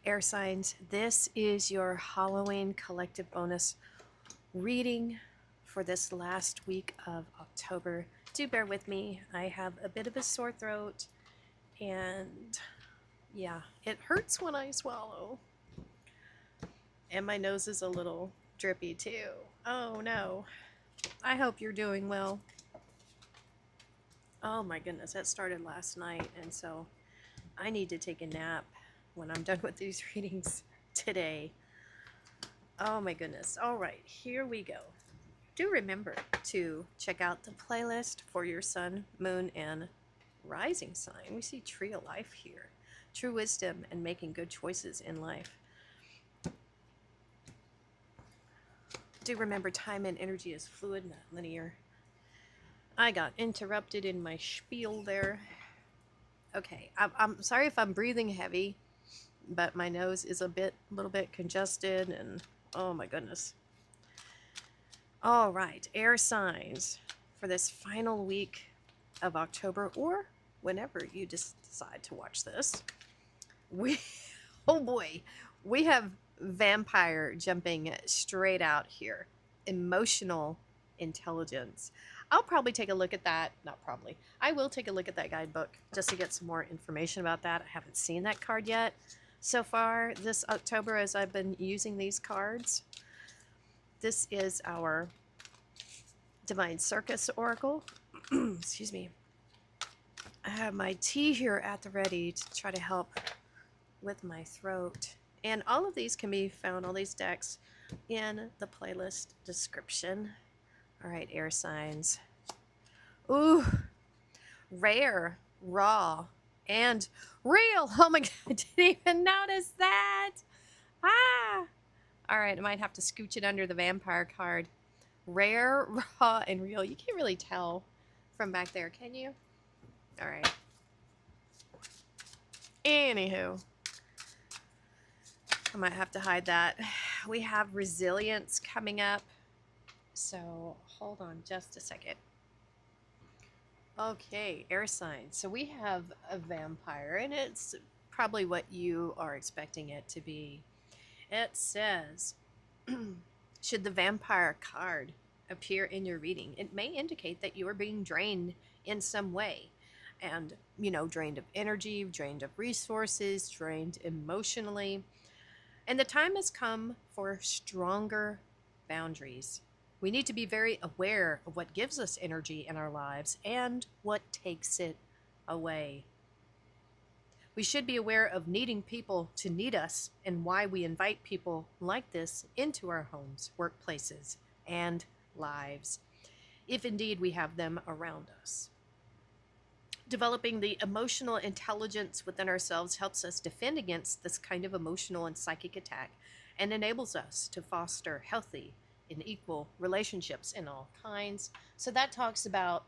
Air signs, this is your Halloween collective bonus reading for this last week of October. Do bear with me. I have a bit of a sore throat, and yeah, it hurts when I swallow. And my nose is a little drippy too. Oh no. I hope you're doing well. Oh my goodness, that started last night, and so I need to take a nap when I'm done with these readings today. Oh my goodness. All right, here we go. Do remember to check out the playlist for your sun, moon, and rising sign. We see tree of life here. True wisdom and making good choices in life. Do remember time and energy is fluid, not linear. I got interrupted in my spiel there. Okay, I'm sorry if I'm breathing heavy, but my nose is a little bit congested, and oh my goodness. All right, air signs for this final week of October, or whenever you decide to watch this. Oh boy, we have vampire jumping straight out here. Emotional intelligence. I'll probably take a look at that. Not probably. I will take a look at that guidebook just to get some more information about that. I haven't seen that card yet so far this October as I've been using these cards. This is our Divine Circus Oracle. Excuse me. I have my tea here at the ready to try to help with my throat. And all of these can be found, all these decks, in the playlist description. All right, air signs. Ooh, rare, raw, and real. Oh my god, I didn't even notice that. Ah. All right, I might have to scooch it under the vampire card. Rare, raw, and real. You can't really tell from back there, can you? All right. Anywho, I might have to hide that. We have resilience coming up. So hold on just a second. Okay, air signs. So we have a vampire, and it's probably what you are expecting it to be. It says, should the vampire card appear in your reading, it may indicate that you are being drained in some way. And, drained of energy, drained of resources, drained emotionally. And the time has come for stronger boundaries. We need to be very aware of what gives us energy in our lives and what takes it away. We should be aware of needing people to need us and why we invite people like this into our homes, workplaces, and lives, if indeed we have them around us. Developing the emotional intelligence within ourselves helps us defend against this kind of emotional and psychic attack and enables us to foster healthy and equal relationships in all kinds. So that talks about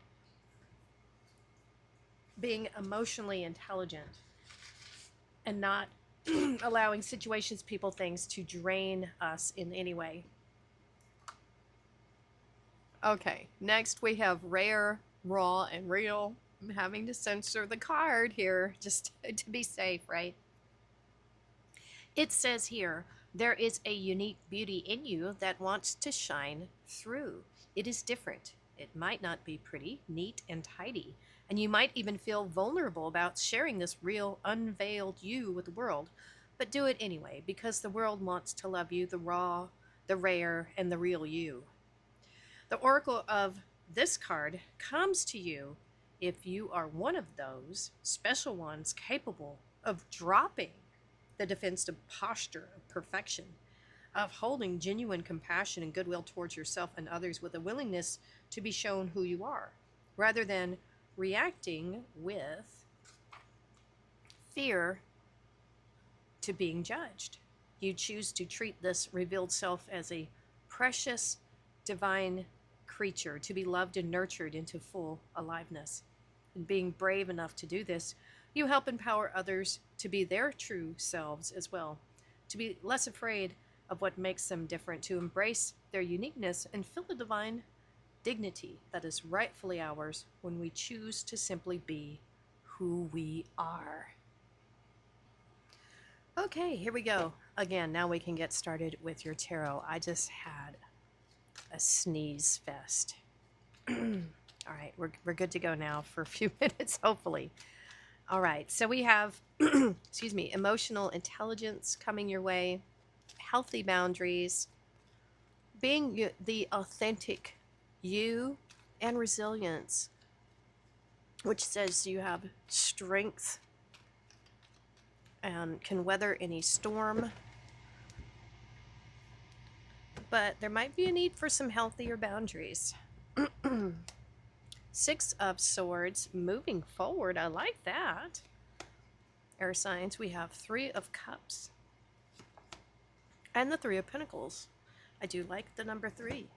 being emotionally intelligent and not allowing situations, people, things to drain us in any way. Okay, next we have rare, raw, and real. I'm having to censor the card here just to be safe, right? It says here, there is a unique beauty in you that wants to shine through. It is different. It might not be pretty, neat, and tidy, and you might even feel vulnerable about sharing this real, unveiled you with the world, but do it anyway, because the world wants to love you, the raw, the rare, and the real you. The oracle of this card comes to you if you are one of those special ones capable of dropping the defensive posture of perfection, of holding genuine compassion and goodwill towards yourself and others with a willingness to be shown who you are, rather than reacting with fear to being judged. You choose to treat this revealed self as a precious, divine creature to be loved and nurtured into full aliveness. And being brave enough to do this, you help empower others to be their true selves as well, to be less afraid of what makes them different, to embrace their uniqueness and feel the divine dignity that is rightfully ours when we choose to simply be who we are. Okay, here we go. Again, now we can get started with your tarot. I just had a sneeze fest. All right, we're good to go now for a few minutes, hopefully. All right, so we have, excuse me, emotional intelligence coming your way, healthy boundaries, being the authentic you, and resilience, which says you have strength and can weather any storm. But there might be a need for some healthier boundaries. Six of Swords, moving forward. I like that. Air signs, we have Three of Cups and the Three of Pentacles. I do like the number 3.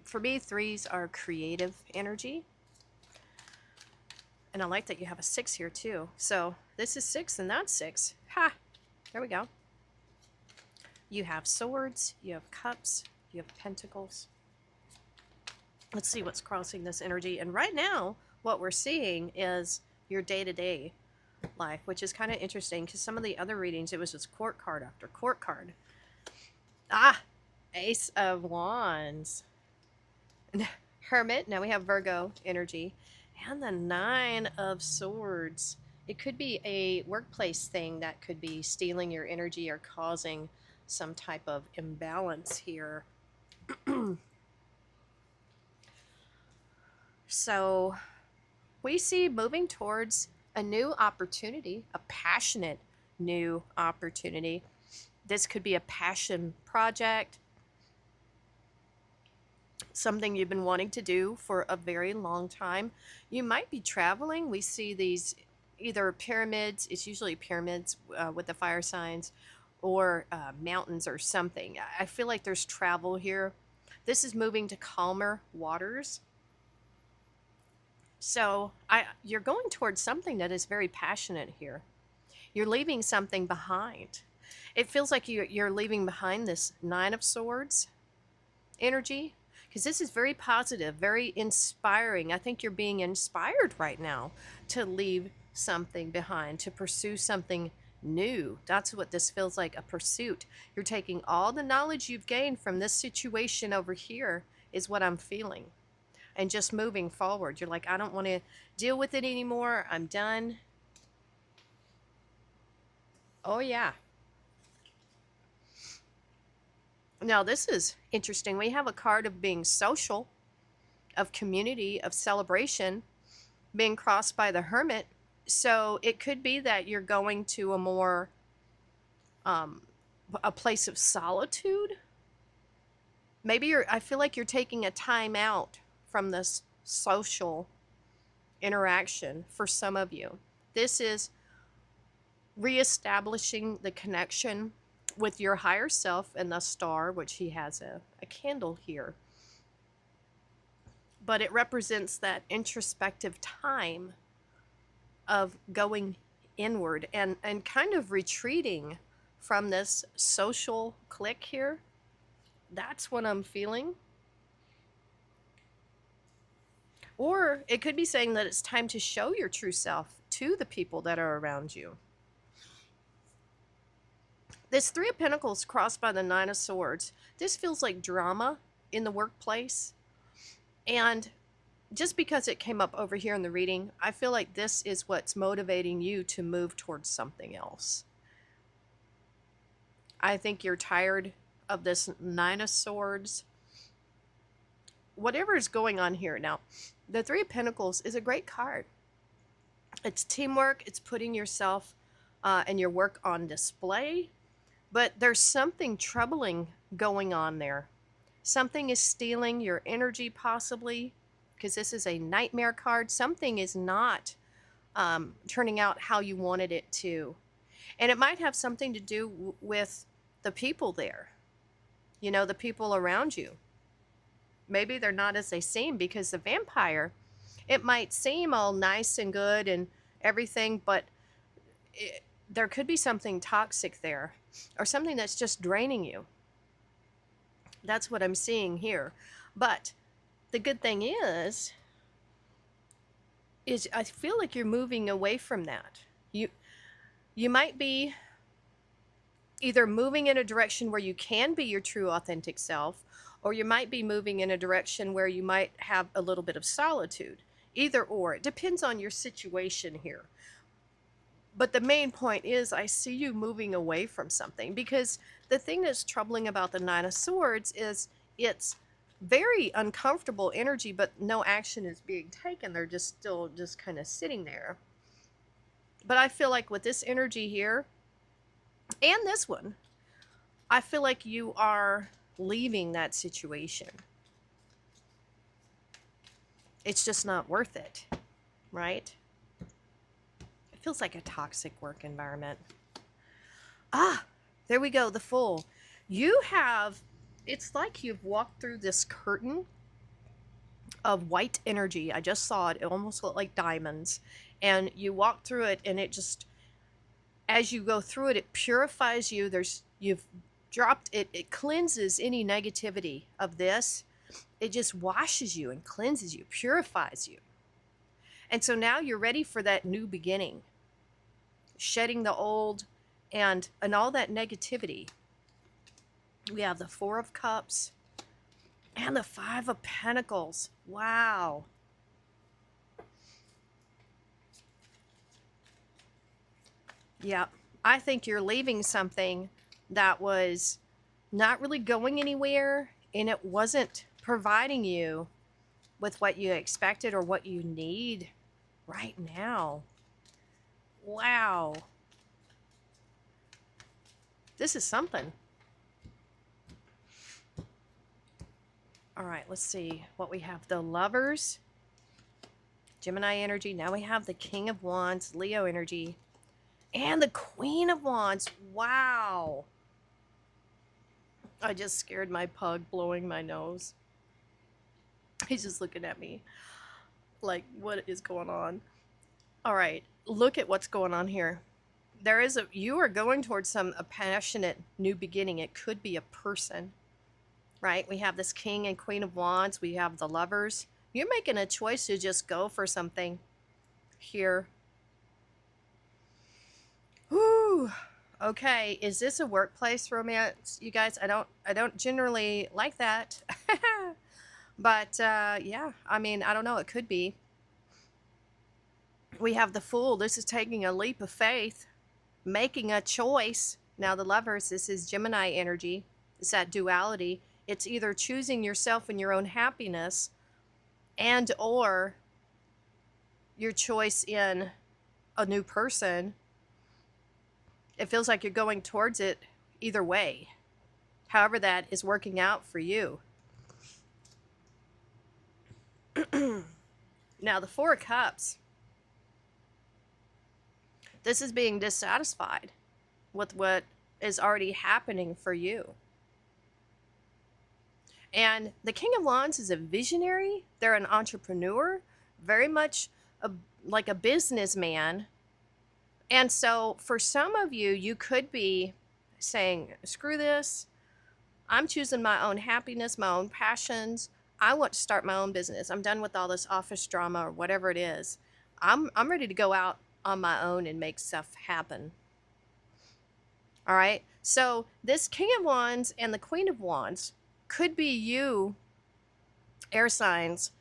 For me, 3s are creative energy. And I like that you have a 6 here too. So this is 6 and that's 6. Ha! There we go. You have Swords, you have Cups, you have Pentacles. Let's see what's crossing this energy. And right now, what we're seeing is your day-to-day life, which is kind of interesting because some of the other readings, it was just court card after court card. Ah! Ace of Wands. Hermit. Now we have Virgo energy. And the 9 of Swords. It could be a workplace thing that could be stealing your energy or causing some type of imbalance here. So we see moving towards a new opportunity, a passionate new opportunity. This could be a passion project, something you've been wanting to do for a very long time. You might be traveling. We see these either pyramids, it's usually pyramids with the fire signs, or mountains or something. I feel like there's travel here. This is moving to calmer waters. So you're going towards something that is very passionate here. You're leaving something behind. It feels like you're leaving behind this 9 of Swords energy, because this is very positive, very inspiring. I think you're being inspired right now to leave something behind, to pursue something new. That's what this feels like, a pursuit. You're taking all the knowledge you've gained from this situation over here, is what I'm feeling, and just moving forward. You're like, I don't want to deal with it anymore. I'm done. Oh, yeah. Now, this is interesting. We have a card of being social, of community, of celebration, being crossed by the Hermit. So it could be that you're going to a more, a place of solitude. Maybe I feel like you're taking a time out from this social interaction for some of you. This is reestablishing the connection with your higher self and the star, which he has a candle here. But it represents that introspective time of going inward and kind of retreating from this social clique here. That's what I'm feeling. Or it could be saying that it's time to show your true self to the people that are around you. This 3 of Pentacles crossed by the 9 of Swords. This feels like drama in the workplace. And just because it came up over here in the reading, I feel like this is what's motivating you to move towards something else. I think you're tired of this 9 of Swords. Whatever is going on here. Now, the 3 of Pentacles is a great card. It's teamwork. It's putting yourself and your work on display. But there's something troubling going on there. Something is stealing your energy, possibly, because this is a nightmare card. Something is not turning out how you wanted it to. And it might have something to do with the people there. You know, the people around you. Maybe they're not as they seem, because the Vampire, it might seem all nice and good and everything, but there could be something toxic there, or something that's just draining you. That's what I'm seeing here. But the good thing is I feel like you're moving away from that. You might be either moving in a direction where you can be your true authentic self, or you might be moving in a direction where you might have a little bit of solitude. Either or. It depends on your situation here. But the main point is, I see you moving away from something, because the thing that's troubling about the Nine of Swords is it's very uncomfortable energy, but no action is being taken. They're just still just kind of sitting there. But I feel like with this energy here and this one, I feel like you are leaving that situation. It's just not worth it, right? It feels like a toxic work environment. Ah, there we go, the Fool. You have, it's like you've walked through this curtain of white energy. I just saw it. It almost looked like diamonds. And you walk through it, and it just, as you go through it, it purifies you. You've dropped it. It cleanses any negativity of this. It just washes you and cleanses you, purifies you. And so now you're ready for that new beginning. Shedding the old and all that negativity. We have the Four of Cups and the Five of Pentacles. Wow. Yeah, I think you're leaving something that was not really going anywhere, and it wasn't providing you with what you expected or what you need right now. Wow. This is something. All right, let's see what we have. The Lovers, Gemini energy. Now we have the King of Wands, Leo energy, and the Queen of Wands. Wow. I just scared my pug blowing my nose. He's just looking at me like, what is going on? All right, look at what's going on here. You are going towards a passionate new beginning. It could be a person, right? We have this King and Queen of Wands. We have the Lovers. You're making a choice to just go for something here. Whew. Okay, is this a workplace romance, you guys? I don't generally like that. But yeah, I mean, I don't know, it could be. We have the Fool. This is taking a leap of faith, making a choice. Now the Lovers, this is Gemini energy. It's that duality. It's either choosing yourself and your own happiness, and or your choice in a new person. It feels like you're going towards it either way, however that is working out for you. Now the Four of Cups. This is being dissatisfied with what is already happening for you. And the King of Wands is a visionary. They're an entrepreneur, very much like a businessman. And so for some of you, you could be saying, screw this. I'm choosing my own happiness, my own passions. I want to start my own business. I'm done with all this office drama or whatever it is. I'm ready to go out on my own and make stuff happen. All right. So this King of Wands and the Queen of Wands could be you, air signs,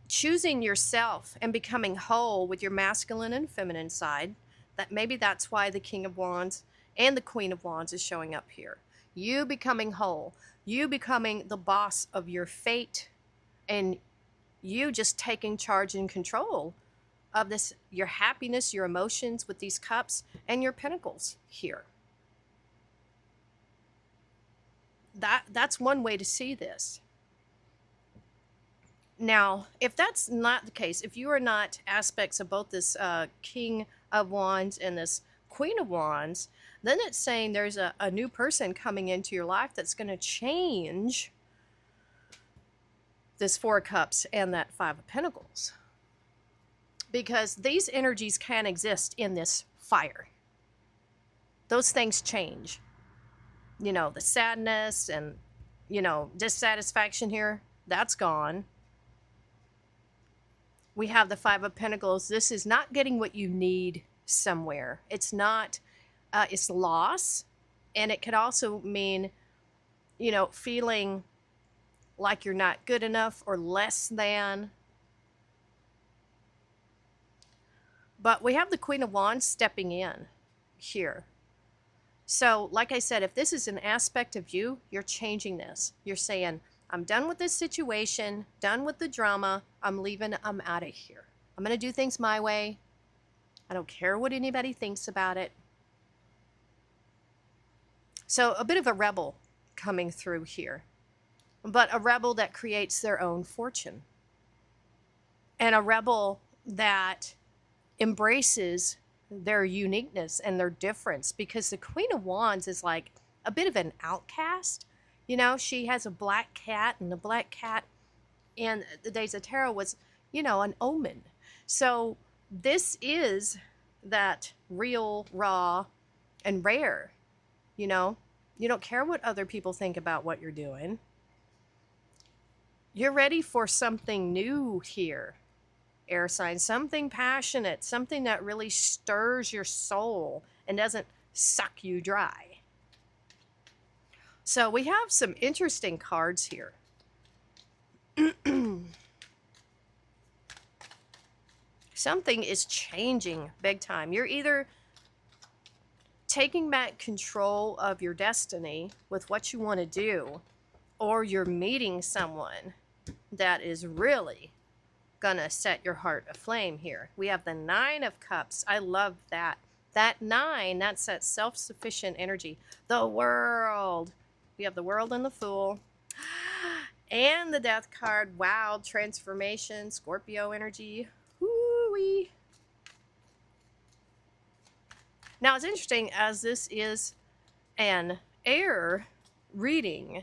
choosing yourself and becoming whole with your masculine and feminine side. That maybe that's why the King of Wands and the Queen of Wands is showing up here. You becoming whole, you becoming the boss of your fate, and you just taking charge and control of this, your happiness, your emotions with these cups and your pentacles here. That's one way to see this. Now, if that's not the case, if you are not aspects of both this King of Wands and this Queen of Wands, then it's saying there's a new person coming into your life that's going to change this Four of Cups and that Five of Pentacles. Because these energies can exist in this fire. Those things change. You know, the sadness and, you know, dissatisfaction here, that's gone. We have the Five of Pentacles. This is not getting what you need somewhere. It's not, it's loss. And it could also mean, you know, feeling like you're not good enough or less than. But we have the Queen of Wands stepping in here. So, like I said, if this is an aspect of you, you're changing this. You're saying, I'm done with this situation, done with the drama, I'm leaving, I'm out of here. I'm going to do things my way. I don't care what anybody thinks about it. So, a bit of a rebel coming through here, but a rebel that creates their own fortune, and a rebel that embraces their uniqueness and their difference, because the Queen of Wands is like a bit of an outcast. You know, she has a black cat, and the black cat in the days of tarot was, you know, an omen. So this is that real, raw, and rare. You know, you don't care what other people think about what you're doing. You're ready for something new here, air sign, something passionate, something that really stirs your soul and doesn't suck you dry. So we have some interesting cards here. Something is changing big time. You're either taking back control of your destiny with what you want to do, or you're meeting someone that is really gonna set your heart aflame here. We have the Nine of Cups. I love that. That 9, that's that self-sufficient energy. The World. We have the World and the Fool. And the Death card. Wow, transformation, Scorpio energy. Woo-wee. Now, it's interesting, as this is an air reading,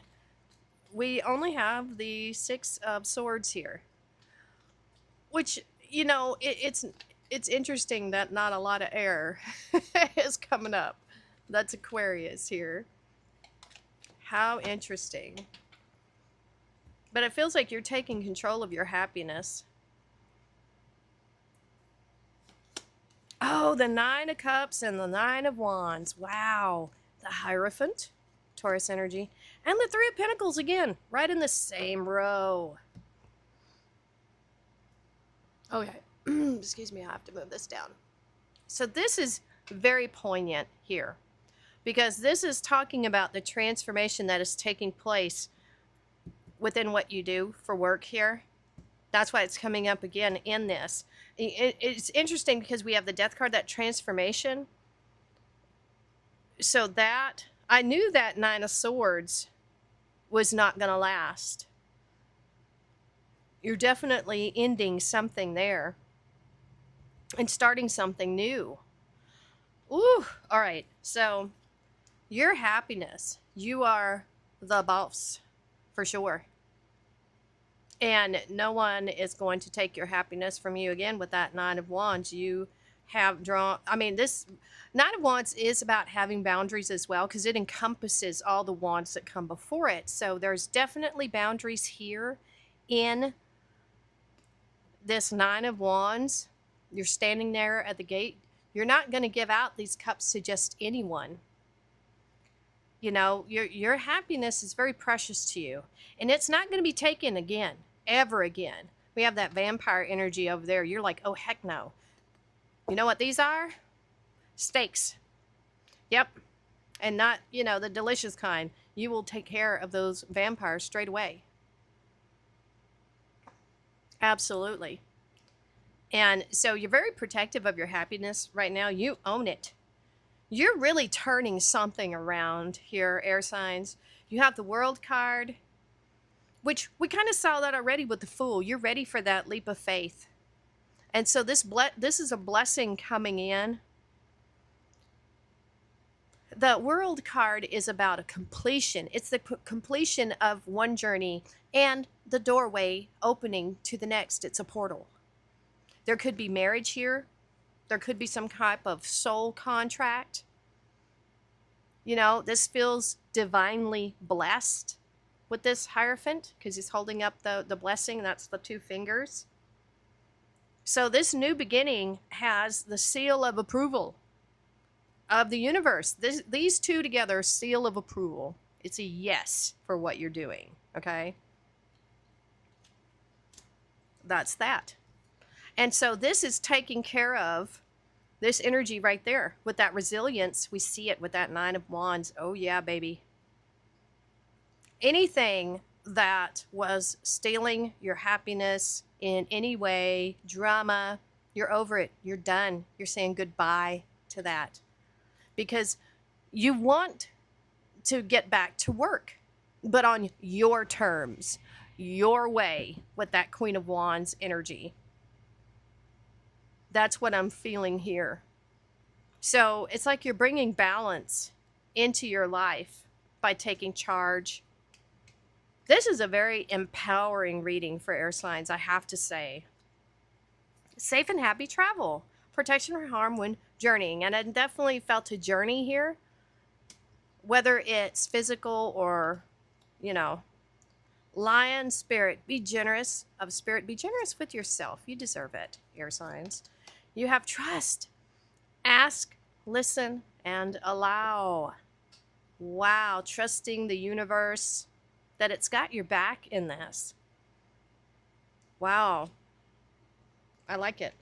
we only have the 6 of Swords here. Which, you know, it's interesting that not a lot of air is coming up. That's Aquarius here. How interesting. But it feels like you're taking control of your happiness. Oh, the 9 of Cups and the 9 of Wands. Wow. The Hierophant, Taurus energy. And the 3 of Pentacles again, right in the same row. Okay. Excuse me, I have to move this down. So this is very poignant here, because this is talking about the transformation that is taking place within what you do for work here. That's why it's coming up again in this. It's interesting because we have the Death card, that transformation. So that, I knew that 9 of Swords was not going to last. You're definitely ending something there and starting something new. Ooh, all right. So your happiness, you are the boss for sure. And no one is going to take your happiness from you again with that 9 of Wands. You have drawn, I mean, this 9 of Wands is about having boundaries as well, because it encompasses all the wands that come before it. So there's definitely boundaries here in this 9 of Wands. You're standing there at the gate. You're not going to give out these cups to just anyone. You know, your happiness is very precious to you. And it's not going to be taken again, ever again. We have that vampire energy over there. You're like, oh, heck no. You know what these are? Steaks. Yep. And not, you know, the delicious kind. You will take care of those vampires straight away. Absolutely. And so you're very protective of your happiness right now. You own it. You're really turning something around here, air signs. You have the World card, which we kind of saw that already with the Fool. You're ready for that leap of faith. And so this is a blessing coming in. The World card is about a completion. It's the completion of one journey and the doorway opening to the next. It's a portal. There could be marriage here. There could be some type of soul contract. You know, this feels divinely blessed with this Hierophant, because he's holding up the blessing. That's the 2 fingers. So this new beginning has the seal of approval of the universe. These two together, seal of approval. It's a yes for what you're doing, okay? That's that. And so this is taking care of this energy right there. With that resilience, we see it with that Nine of Wands. Oh yeah, baby. Anything that was stealing your happiness in any way, drama, you're over it. You're done. You're saying goodbye to that. Because you want to get back to work, but on your terms, your way, with that Queen of Wands energy. That's what I'm feeling here. So it's like you're bringing balance into your life by taking charge. This is a very empowering reading for air signs, I have to say. Safe and happy travel. Protection from harm when journeying. And I definitely felt a journey here. Whether it's physical or, you know, lion spirit. Be generous of spirit. Be generous with yourself. You deserve it, air signs. You have trust. Ask, listen, and allow. Wow, trusting the universe that it's got your back in this. Wow. I like it.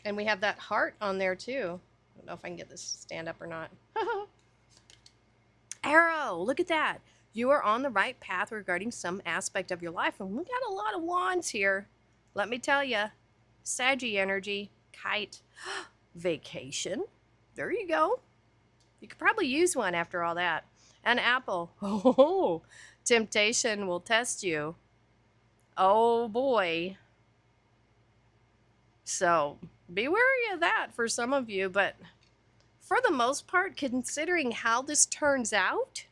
And we have that heart on there too. I don't know if I can get this to stand up or not. Arrow, look at that. You are on the right path regarding some aspect of your life. And we got a lot of wands here. Let me tell you. Saggy energy, kite, vacation. There you go. You could probably use one after all that. An apple. Oh, temptation will test you. Oh boy. So be wary of that for some of you, but for the most part, considering how this turns out,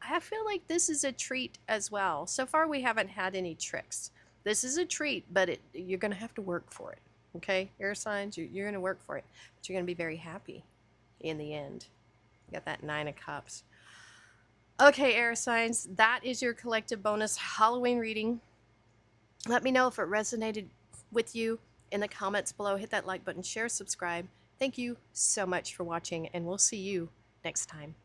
I feel like this is a treat as well. So far, we haven't had any tricks. This is a treat, but you're going to have to work for it. Okay, air signs, you're going to work for it, but you're going to be very happy in the end. You got that Nine of Cups. Okay, air signs, that is your collective bonus Halloween reading. Let me know if it resonated with you in the comments below. Hit that like button, share, subscribe. Thank you so much for watching, and we'll see you next time.